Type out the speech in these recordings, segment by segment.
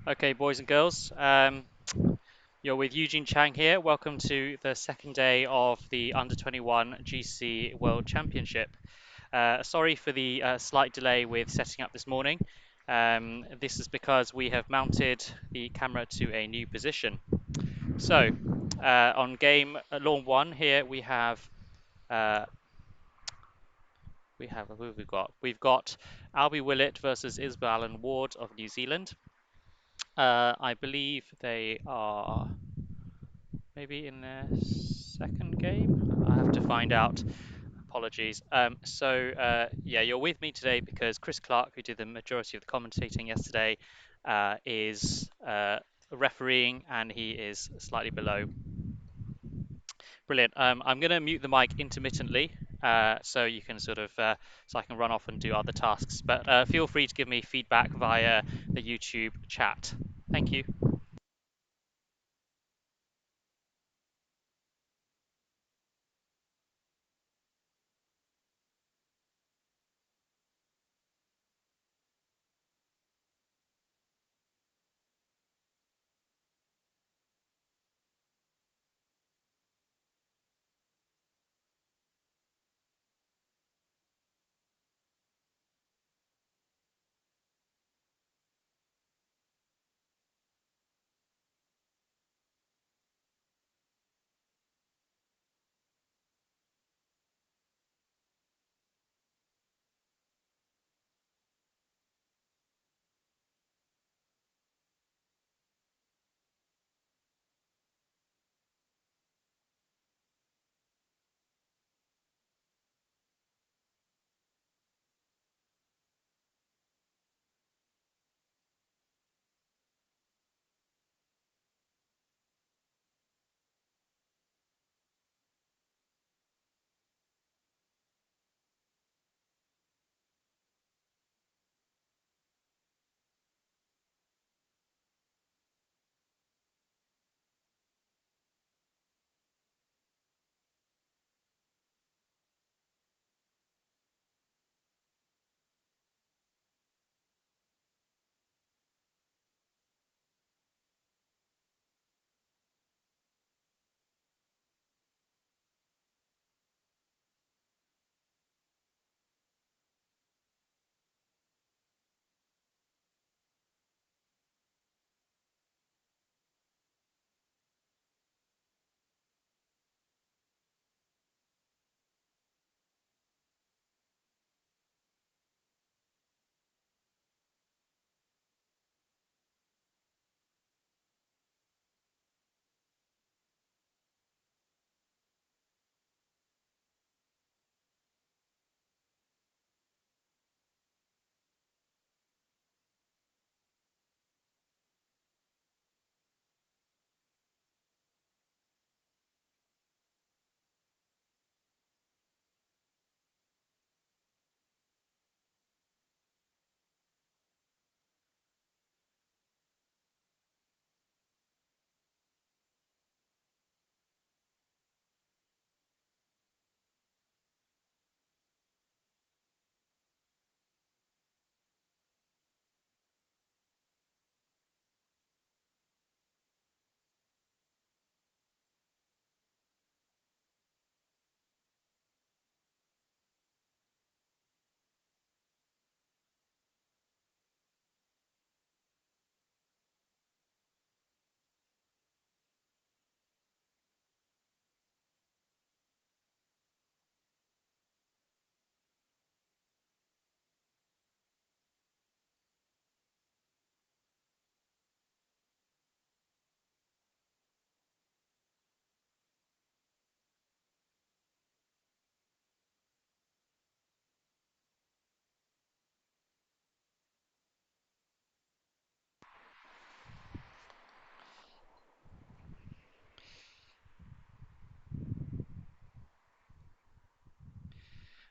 Okay, boys and girls, you're with Eugene Chang here. Welcome to the second day of the Under 21 GC World Championship. Sorry for the slight delay with setting up this morning. This is because we have mounted the camera to a new position. So, on game lawn one here, uh, who have we got? We've got A Willett versus Isabel Allen Ward of New Zealand. I believe they are maybe in their second game. I have to find out. Apologies. Yeah, you're with me today because Chris Clark, who did the majority of the commentating yesterday, is refereeing and he is slightly below. Brilliant. I'm going to mute the mic intermittently so you can so I can run off and do other tasks. But feel free to give me feedback via the YouTube chat. Thank you.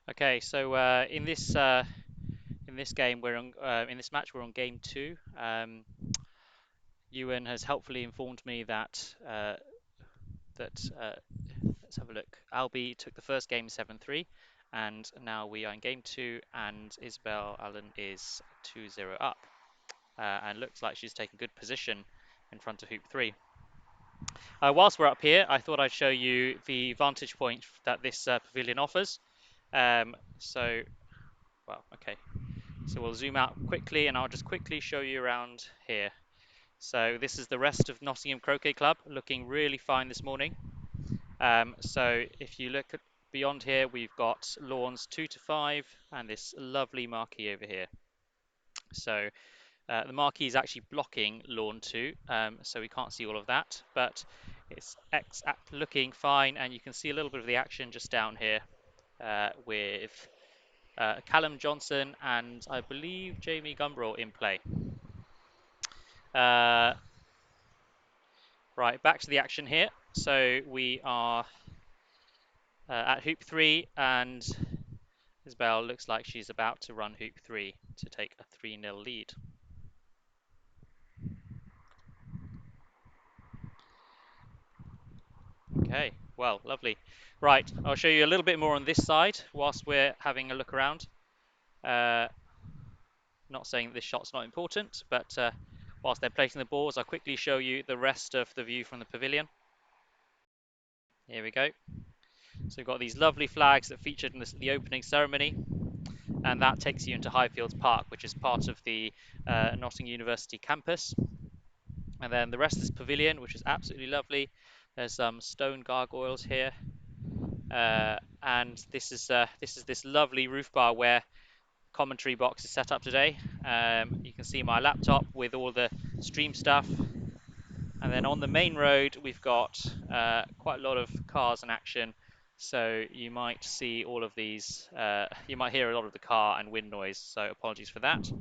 Okay, so in this game we're on in this match we're on game two. Ewan has helpfully informed me that let's have a look. Albie took the first game 7-3, and now we are in game two, and Isabel Allen is 2-0 up. and looks like she's taken good position in front of hoop 3. Whilst we're up here, I thought I'd show you the vantage point that this pavilion offers. So, well, okay. So we'll zoom out quickly and I'll just quickly show you around here. So this is the rest of Nottingham Croquet Club, looking really fine this morning. So if you look at beyond here, we've got lawns 2 to 5 and this lovely marquee over here. So the marquee is actually blocking lawn 2, so we can't see all of that, but it's looking fine, and you can see a little bit of the action just down here with Callum Johnson and I believe Jamie Gumbrell in play. Right, back to the action here. So we are at hoop 3, and Isabel looks like she's about to run hoop 3 to take a 3-0 lead. Okay, well, lovely. Right, I'll show you a little bit more on this side whilst we're having a look around. Not saying that this shot's not important, but whilst they're placing the balls, I'll quickly show you the rest of the view from the pavilion. Here we go. So we've got these lovely flags that featured in the opening ceremony, and that takes you into Highfields Park, which is part of the Nottingham University campus. And then the rest of this pavilion, which is absolutely lovely. There's some stone gargoyles here, and this is this lovely roof bar where commentary box is set up today. You can see my laptop with all the stream stuff, and then on the main road we've got quite a lot of cars in action, so you might see all of these, you might hear a lot of the car and wind noise, so apologies for that.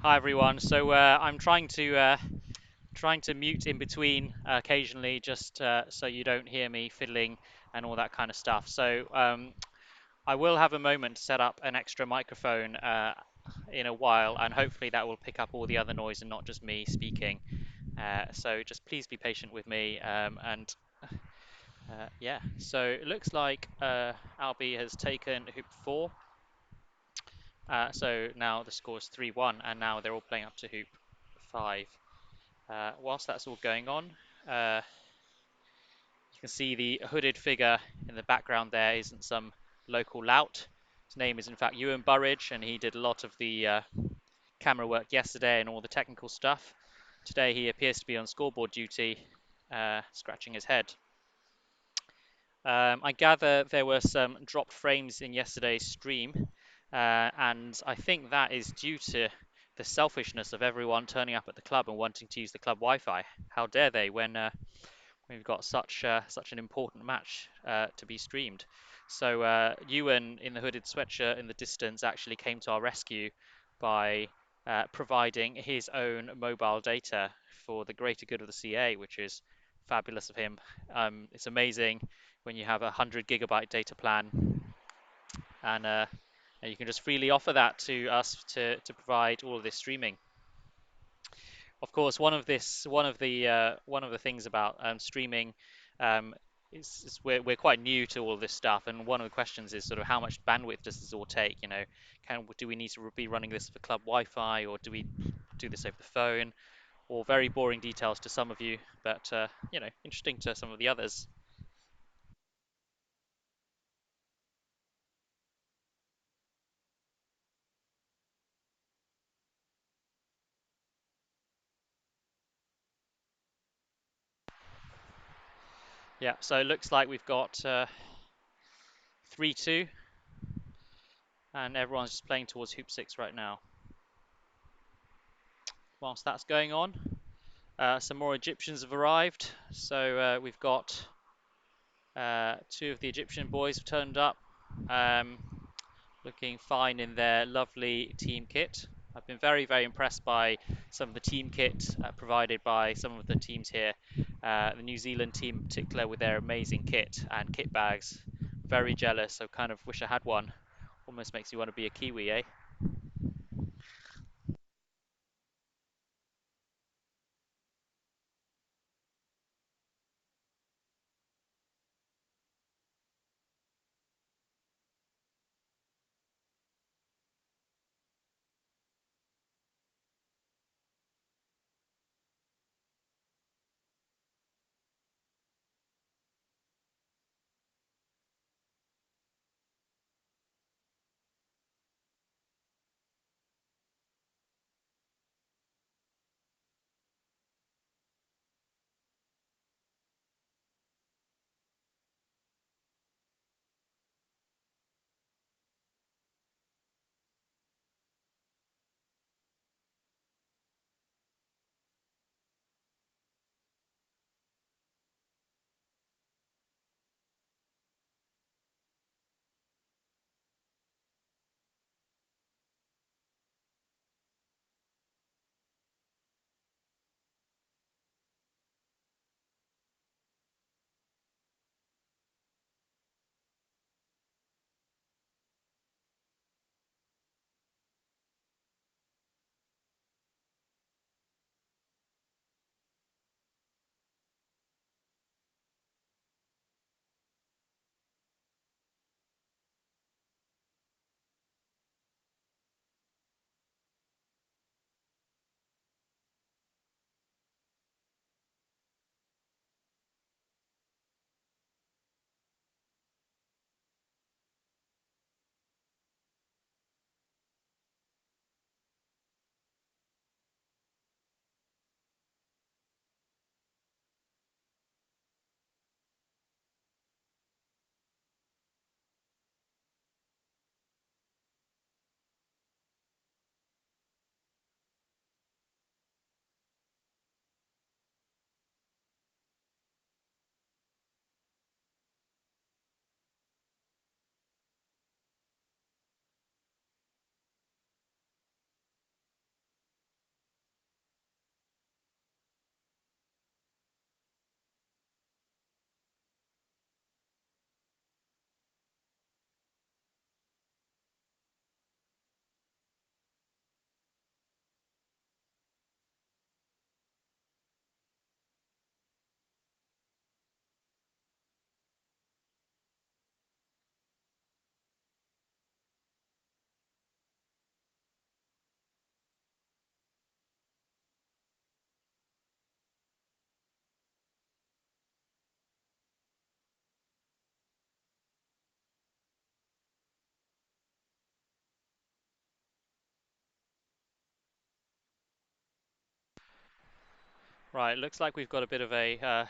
Hi everyone. So I'm trying to mute in between occasionally, just so you don't hear me fiddling and all that kind of stuff. So I will have a moment to set up an extra microphone in a while, and hopefully that will pick up all the other noise and not just me speaking. So just please be patient with me. And yeah, so it looks like Albie has taken hoop 4. So now the score is 3-1, and now they're all playing up to hoop 5. Whilst that's all going on, you can see the hooded figure in the background there isn't some local lout. His name is in fact Ewan Burridge, and he did a lot of the camera work yesterday and all the technical stuff. Today he appears to be on scoreboard duty, scratching his head. I gather there were some dropped frames in yesterday's stream, and I think that is due to the selfishness of everyone turning up at the club and wanting to use the club Wi-Fi. How dare they when we've got such an important match to be streamed. So Ewan in the hooded sweatshirt in the distance actually came to our rescue by providing his own mobile data for the greater good of the CA, which is fabulous of him. It's amazing when you have a 100 GB data plan and you can just freely offer that to us to provide all of this streaming. Of course, one of the things about streaming um, is we're quite new to all of this stuff, and one of the questions is sort of how much bandwidth does this all take? You know, do we need to be running this for club Wi-Fi, or do we do this over the phone? Or very boring details to some of you, but you know, interesting to some of the others. Yeah, so it looks like we've got 3-2, and everyone's just playing towards hoop six right now. Whilst that's going on, some more Egyptians have arrived. So we've got two of the Egyptian boys have turned up, um, looking fine in their lovely team kit. I've been very impressed by some of the team kit provided by some of the teams here. The New Zealand team in particular with their amazing kit and kit bags. Very jealous, I kind of wish I had one. Almost makes you want to be a Kiwi, eh? Right, looks like we've got a bit of a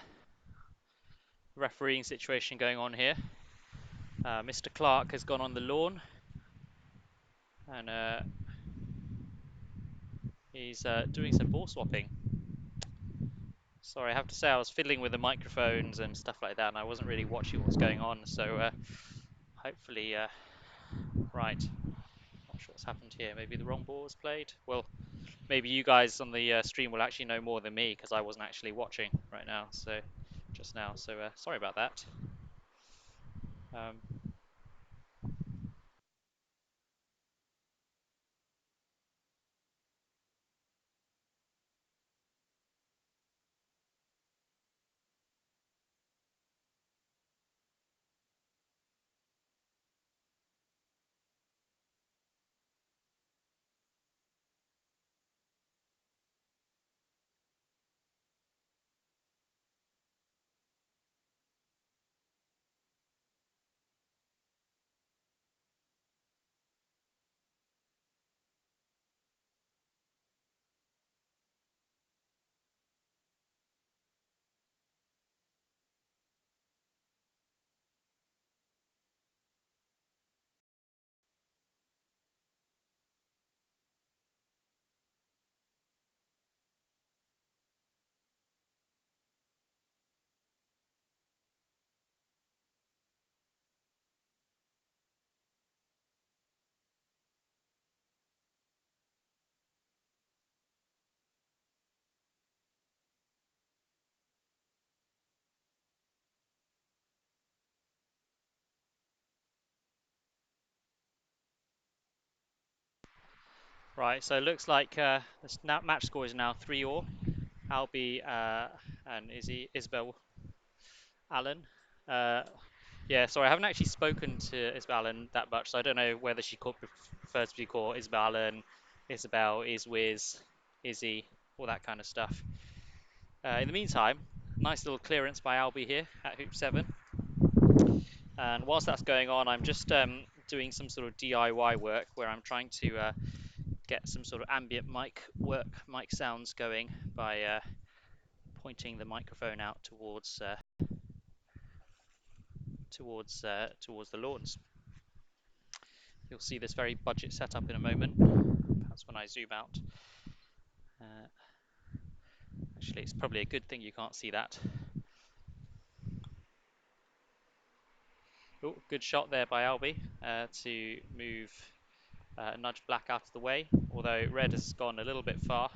refereeing situation going on here. Mr. Clark has gone on the lawn and he's doing some ball swapping. Sorry, I have to say I was fiddling with the microphones and stuff like that, and I wasn't really watching what's going on. So hopefully, right. Not sure what's happened here. Maybe the wrong ball was played. Well, maybe you guys on the stream will actually know more than me because I wasn't actually watching right now. So just now. So sorry about that. Um, right. So it looks like the match score is now 3-all. Albie and Isabel Allen. Uh, yeah, sorry, I haven't actually spoken to Isabel Allen that much, so I don't know whether she prefers to be called Isabel Allen, Isabel, Iswiz, Izzy, all that kind of stuff. In the meantime, nice little clearance by Albie here at hoop 7. And whilst that's going on, I'm just doing some sort of DIY work where I'm trying to get some sort of ambient mic sounds going by pointing the microphone out towards the lawns. You'll see this very budget setup in a moment. Perhaps when I zoom out. Uh, Actually, it's probably a good thing you can't see that. Oh, good shot there by Albie to move nudge black out of the way, although red has gone a little bit far.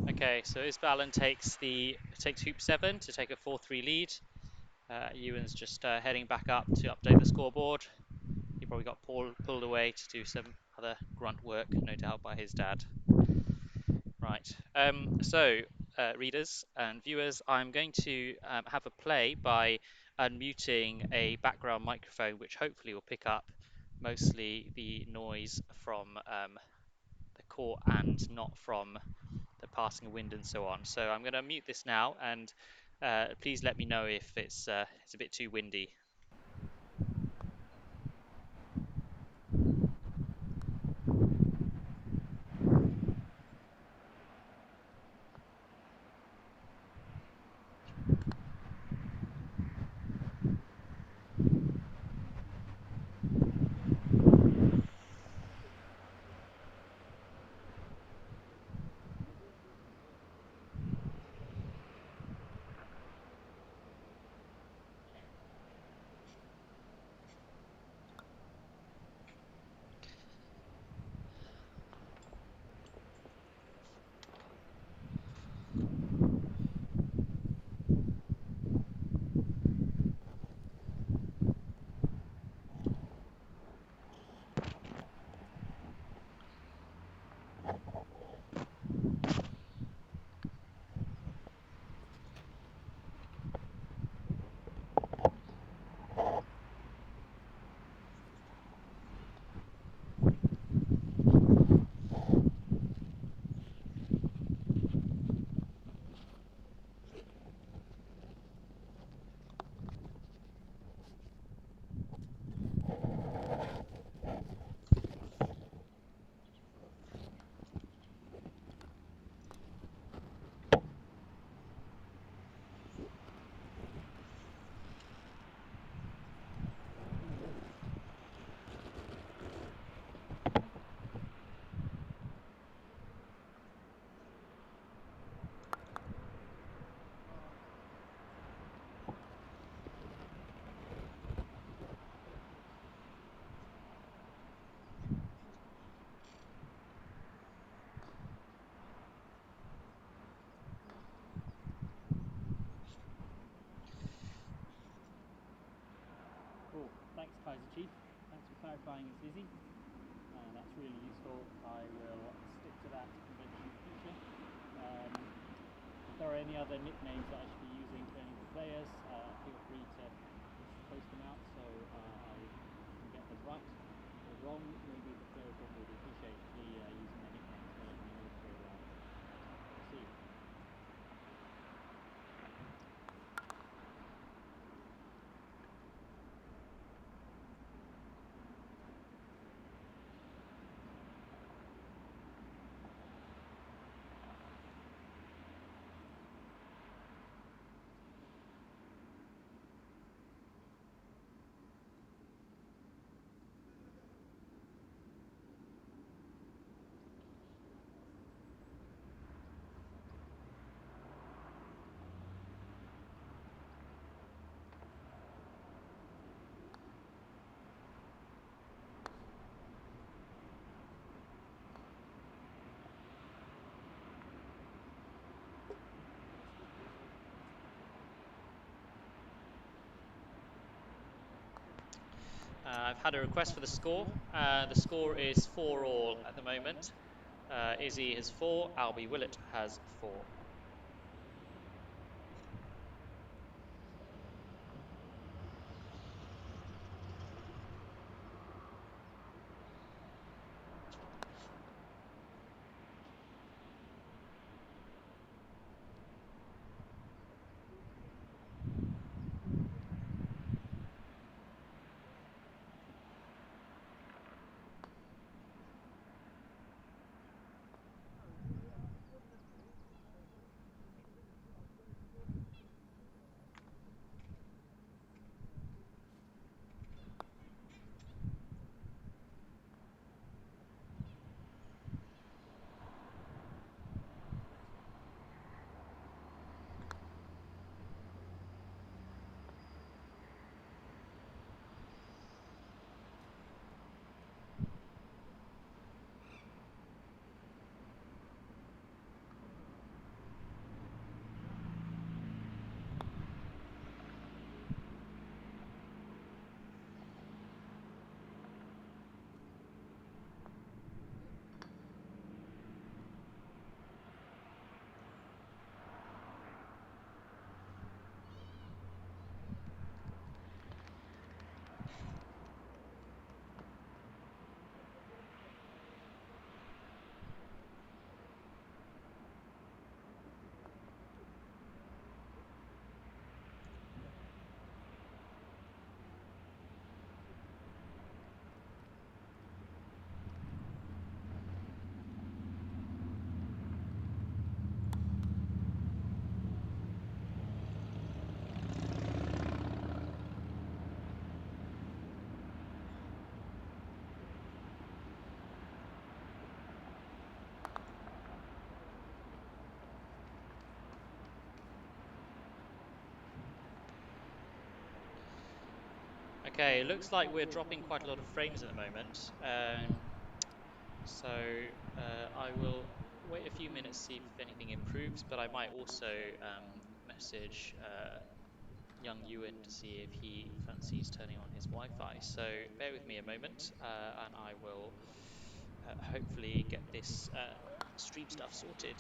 Okay, so Isballen takes hoop 7 to take a 4-3 lead. Ewan's just heading back up to update the scoreboard. He probably got pulled away to do some other grunt work, no doubt by his dad. Right. Readers and viewers, I'm going to have a play by unmuting a background microphone, which hopefully will pick up mostly the noise from the court and not from the passing wind and so on. So I'm going to mute this now, and please let me know if it's a bit too windy. Kaiser Chief. Thanks for clarifying it's Izzy. That's really useful. I will stick to that convention in the future. If there are any other nicknames that I should be using to any of the players, feel free to post them out so I can get them right or wrong. Maybe the players don't really appreciate me using their nicknames, but let me know so we'll see. I've had a request for the score. The score is 4-all at the moment. Izzy has 4, Albie Willett has 4. Okay, it looks like we're dropping quite a lot of frames at the moment. So I will wait a few minutes, see if anything improves, but I might also message young Ewan to see if he fancies turning on his Wi-Fi. So bear with me a moment, and I will hopefully get this stream stuff sorted.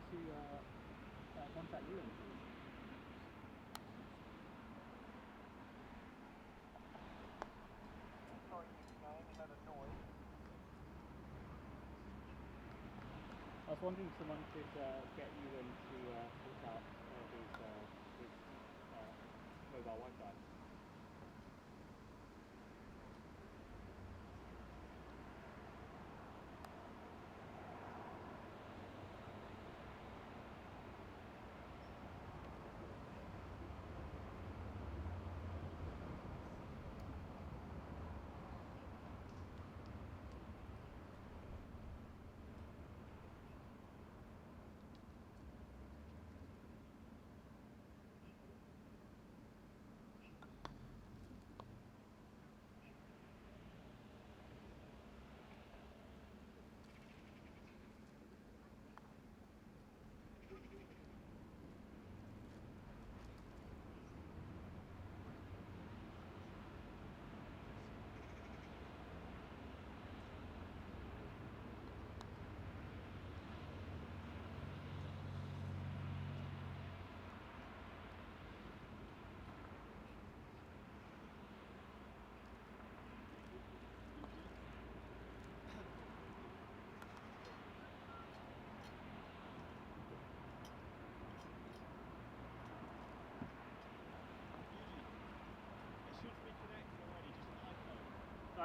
To contact you. I was wondering if someone could get you in to sort out his mobile Wi-Fi.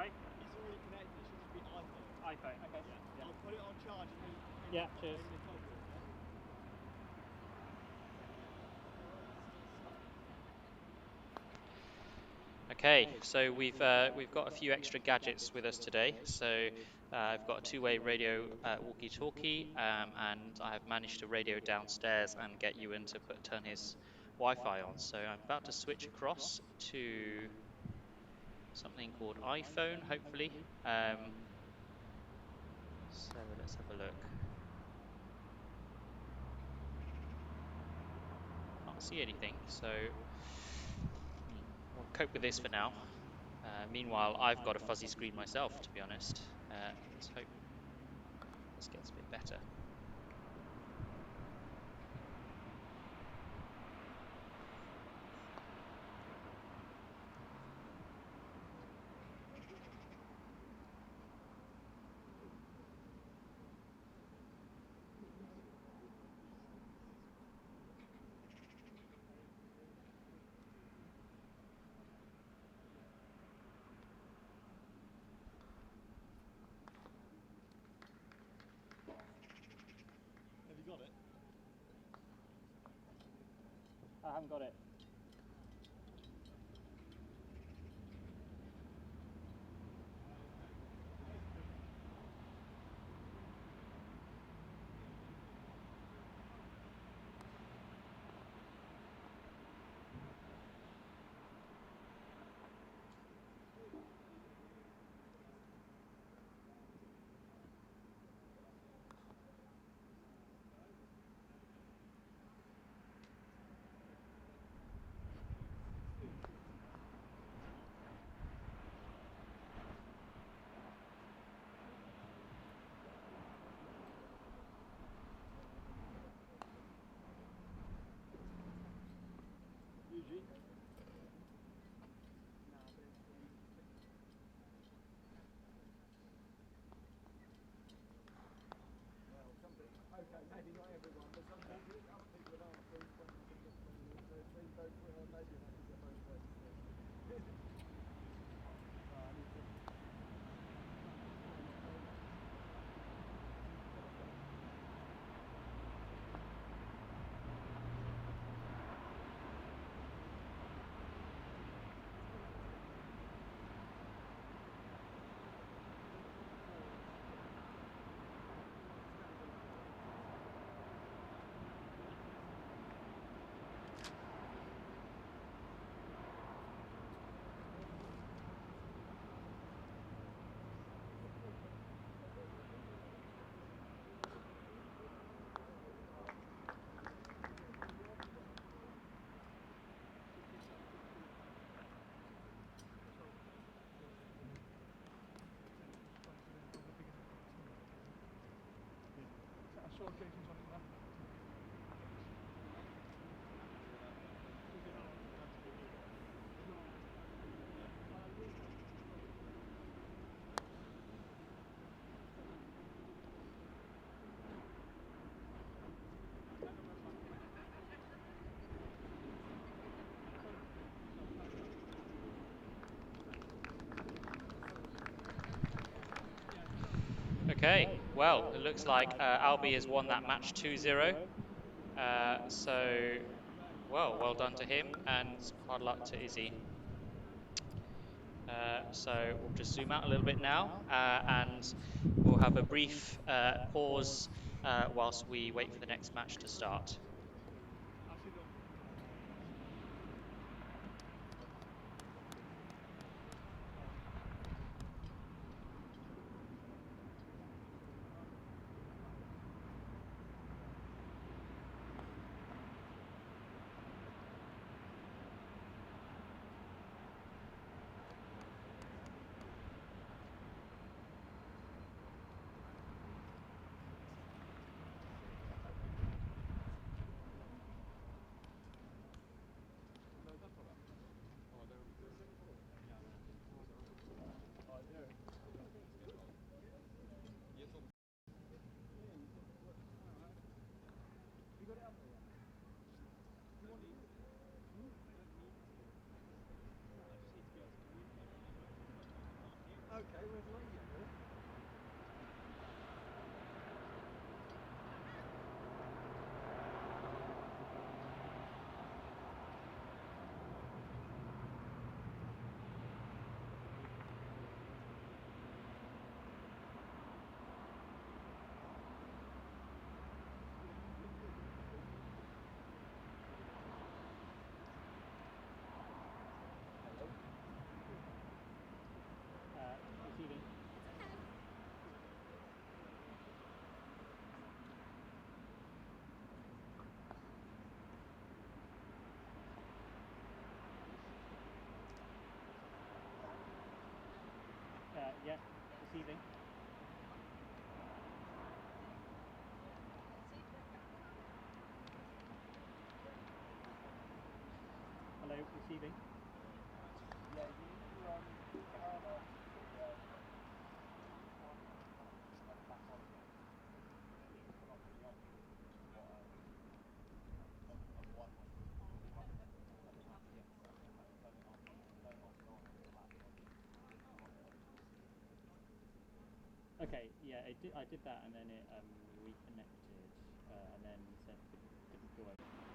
Right. It's already connected. It should just be iPhone. iPhone. Okay. Yeah. I'll put it on charge and then. Yeah. Cheers. Okay, so we've got a few extra gadgets with us today. So I've got a two-way radio walkie-talkie, and I have managed to radio downstairs and get Ewan to turn his Wi-Fi on. So I'm about to switch across to something called iPhone, hopefully. So let's have a look. Can't see anything, so we'll cope with this for now. Meanwhile, I've got a fuzzy screen myself, to be honest. Let's hope this gets a bit better. Have you got it? I haven't got it. Eugene? Okay, maybe not everyone, but some people, other people have asked when I can get please don't put on maybe I can get both ways. Okay, well, it looks like Albie has won that match 2-0. So, well done to him, and hard luck to Izzy. So we'll just zoom out a little bit now, and we'll have a brief pause whilst we wait for the next match to start. Okay, where's the radio, Will? Receiving. Yeah, receiving. Hello, receiving. Yeah, you need to turn off the back on again. Come up with the options what on the Wi-Fi. Yeah, turn it off. Turn it off and on on your laptop. Okay, yeah, I did that and then it reconnected and then said didn't go over.